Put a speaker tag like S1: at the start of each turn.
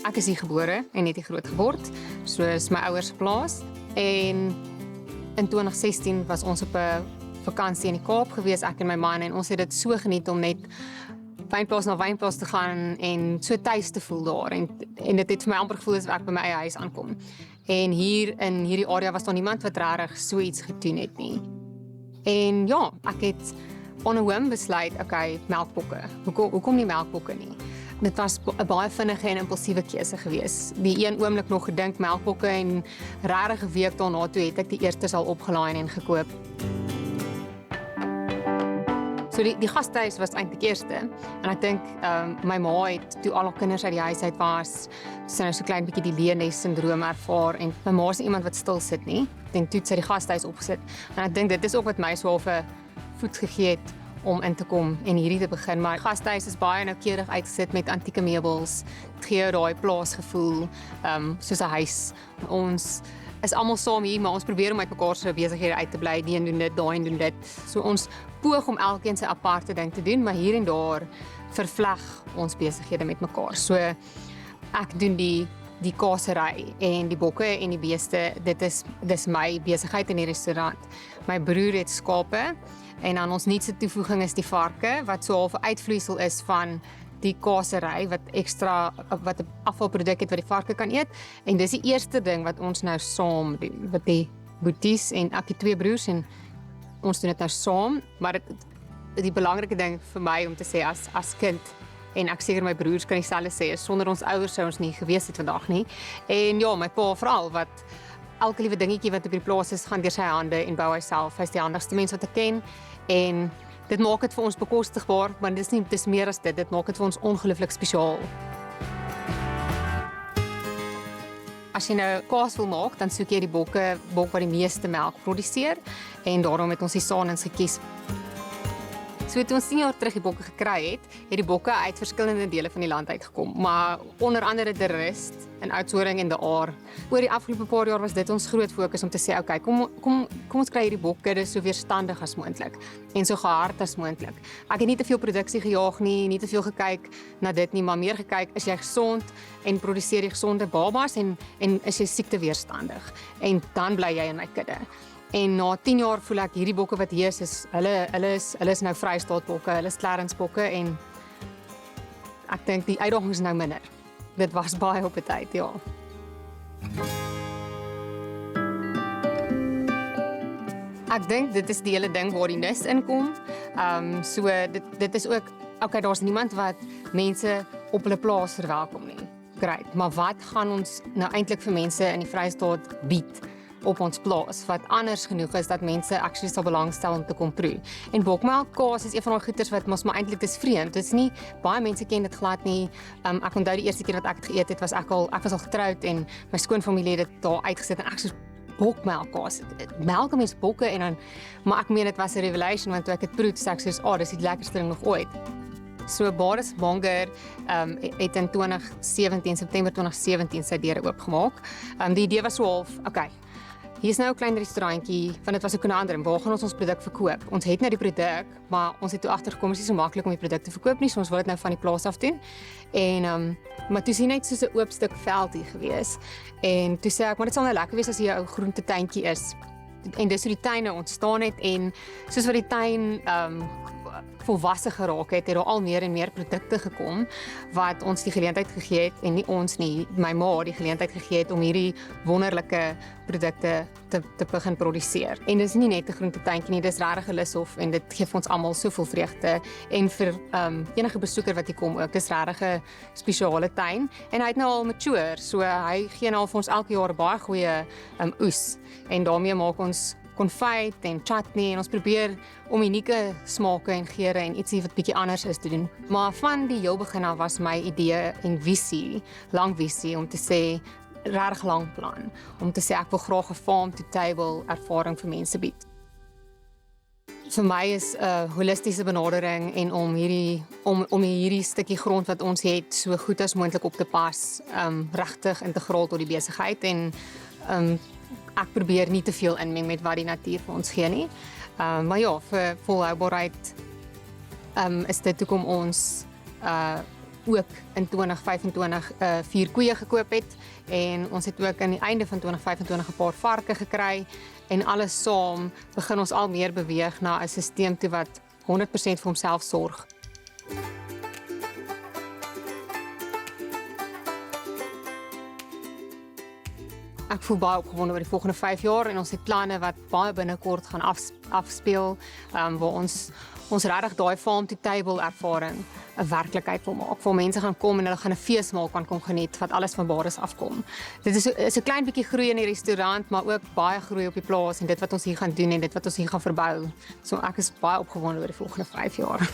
S1: Ek is hier gebore en het hier groot geword, soos my ouers se plaas. En in 2016 was ons op 'n vakansie in die Kaap gewees, ek en my man, en ons het dit so geniet om net wynplaas na wynplaas te gaan en so tuis te voel daar. En dit het vir my amper gevoel asof ek by my eie huis aankom. En hier in hierdie area was daar niemand wat regtig so iets gedoen het nie. En ja, ek het on 'n whim besluit, okay, melkbokke. Hoekom nie melkbokke nie? Dit was 'n baie vinnige en impulsiewe keuse gewees. Die een oomblik nog gedink melkbokke en regtig 'n week daarna toe het ek die eerstes al opgelaai en gekoop. So die gastehuis was eintlik eerste. En ek dink my ma het toe al haar kinders uit die huis uit was, sy nou so klein bietjie die leenes-sindroom ervaar en my ma is nie iemand wat stil sit nie. En toe het sy die gastehuis opgesit. En ek dink dit is ook wat my so half 'n voet gegee het om in te kom en hierdie te begin. Maar die gastehuis is baie noukeurig uitgesit met antieke meubels. Dit gee jou daai plaasgevoel, soos 'n huis. Ons is almal saam hier, maar ons probeer om uit mekaar se besighede uit te bly. Die een doen dit, daai een doen dit. So ons poog om elkeen sy aparte ding te doen, maar hier en daar vervleg ons besighede met mekaar. So ek doen die kaasery en die bokke en die beeste. Dis my besigheid in die restaurant. My broer het skape en dan ons nuutste toevoeging is die varke wat so half 'n uitvloeisel is van die kaasery wat 'n afvalproduk het wat die varke kan eet. En dis die eerste ding wat ons nou saam doen. Wat die Boeties en ek het 2 broers en ons doen dit nou saam, maar die belangrike ding vir my om te sê as kind, en ek seker my broers kan dieselfde sê, sonder ons ouers sou ons nie gewees het vandag nie. En ja, my pa veral wat elke liewe dingetjie wat op die plaas is, gaan deur sy hande en bou hy self. Hy's die handigste mens wat ek ken en dit maak dit vir ons bekostigbaar, maar dis meer as dit maak dit vir ons ongelooflik spesiaal. As jy nou kaas wil maak, dan soek jy die bok wat die meeste melk produseer en daarom het ons die Saanens gekies. So toe ons 10 jaar terug die bokke gekry het die bokke uit verskillende dele van die land uitgekom, maar onder andere De Rust in Oudtshoorn en De Aar. Oor die afgelope paar jaar was dit ons groot fokus om te sê, okay, kom ons kry hierdie bokke so weerstandig as moontlik en so gehard as moontlik. Ek het nie te veel produksie gejaag nie te veel gekyk na dit nie, maar meer gekyk, is jy gesond en produseer jy gesonde babas en is jy siekteweerstandig en dan bly jy in my kudde. En na 10 jaar voel ek hierdie bokke wat hier is, hulle is nou Vrystaatbokke, hulle is Clarensbokke en ek dink die uitdaging is nou minder. Dit was baie op 'n tyd, ja. Ek dink dit is die hele ding waar die nis inkom. So dit is ook, okay, daar's niemand wat mense op hulle plaas verwelkom nie. Great, maar wat gaan ons nou eintlik vir mense in die Vrystaat bied op ons plaas, wat anders genoeg is dat mense actually sal belangstel om te kom proe. En bokmelk kaas is een van daai goeders wat mos maar eintlik is vreemd. Dit is nie, baie mense ken dit glad nie. Ek onthou die eerste keer wat ek dit geëet het, ek was al getroud en my skoonfamilie het dit daar uitgesit en ek so bokmelk kaas. Melk mense bokke en dan, maar ek meen dit was 'n revelation want toe ek dit proe, sê ek soos, dis die lekkerste ding nog ooit. So Baris Banger het in September 2017 sy deure oopgemaak. Die idee was so half, okay, hier is nou 'n klein restaurantjie, want dit was ook 'n ander, waar gaan ons produk verkoop? Ons het nou die produk, maar ons het toe agtergekom, is nie so maklik om die produk te verkoop nie, so ons wil dit nou van die plaas af doen. En maar toe sien net soos 'n oop stuk veld hier gewees. En toe sê ek, maar dit sal nou lekker wees as hier 'n ou groentetuintjie is. En dis hoe die tuin nou ontstaan het en soos wat die tuin volwasse geraak het daar al meer en meer produkte gekom wat ons die geleentheid gegee het en nie ons nie, my ma die geleentheid gegee het om hierdie wonderlike produkte te begin produseer. En dis nie net 'n groentetuintjie nie, dis regtig 'n lus en dit gee vir ons almal soveel vreugde en vir enige besoeker wat hier kom ook, dis regtig 'n spesiale tuin en hy het nou al mature, so hy gee nou vir ons elke jaar baie goeie oes en daarmee maak ons konfyt en chutney en ons probeer om unieke smake en geure en ietsie wat bietjie anders is te doen. Maar van die heel begin af was my idee en visie, lang visie om te sê, regtig lang plan, om te sê ek wil graag 'n farm to table ervaring vir mense bied. Vir my is 'n holistiese benadering en om hierdie stukkie grond wat ons het so goed as moontlik op te pas, regtig integraal tot die besigheid en ek probeer nie te veel inmeng met wat die natuur vir ons gee nie. Maar ja, vir volhoubaarheid is dit hoekom ons ook in 2025 4 koeie gekoop het en ons het ook aan die einde van 2025 'n paar varke gekry en alles saam begin ons al meer beweeg na 'n stelsel toe wat 100% vir homself sorg. Ek voel baie opgewonde oor die volgende 5 jaar en ons het planne wat baie binnekort gaan afspeel, waar ons regtig daai farm to table ervaring 'n werklikheid wil maak. Waar mense gaan kom en hulle gaan 'n feesmaal kan kom geniet wat alles van Bares afkom. Dit is 'n klein bietjie groei in die restaurant, maar ook baie groei op die plaas en dit wat ons hier gaan doen en dit wat ons hier gaan verbou. So ek is baie opgewonde oor die volgende 5 jaar.